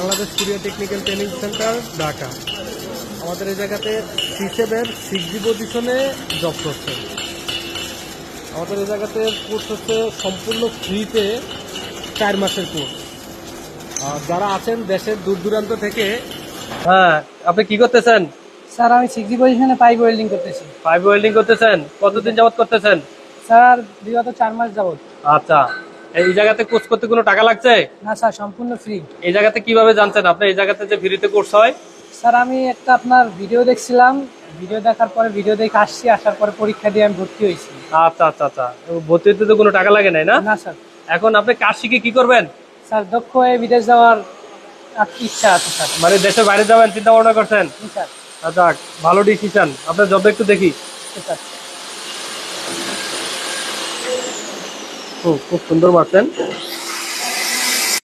Bangladesh courier technical training centre Dhaka. আমাদের এই জায়গাতে C7 6G পজিশনে জব করছে। আমাদের এই জায়গাতে কোর্স হচ্ছে সম্পূর্ণ ফ্রিতে 4 মাসের কোর্স। আর যারা আছেন দেশের দূর দূরান্ত থেকে। হ্যাঁ, আপনি কি করতেছেন? স্যার আমি 6G পজিশনে পাইপ ওয়েল্ডিং করতেছি। পাইপ ওয়েল্ডিং করতেছেন? কতদিন যাবত করতেছেন? স্যার বিগত 4 মাস যাবত। আচ্ছা, এই জায়গাতে কোর্স করতে কোনো টাকা লাগছে? না স্যার, সম্পূর্ণ ফ্রি। এই জায়গাতে কিভাবে জানছেন আপনি এই জায়গাতে যে ফ্রিতে কোর্স হয়? স্যার আমি একটা আপনার ভিডিও দেখছিলাম, ভিডিও দেখার পরে ভিডিও দেখে আসছি, আসার পরে পরীক্ষা দিয়ে আমি ভর্তি হয়েছি। আচ্ছা আচ্ছা আচ্ছা, ভর্তি হতে তো কোনো টাকা লাগে নাই না? না স্যার। এখন আপনি কাজ শিখে কি করবেন? স্যার দক্ষ হয়ে বিদেশ যাওয়ার ইচ্ছা আছে স্যার। মানে দেশের বাইরে যাবেন চিন্তা ভাবনা করছেন? জি স্যার। আচ্ছা, ভালো ডিসিশন। আপনার জবটা একটু দেখি। জি স্যার। খুব সুন্দর মারছেন।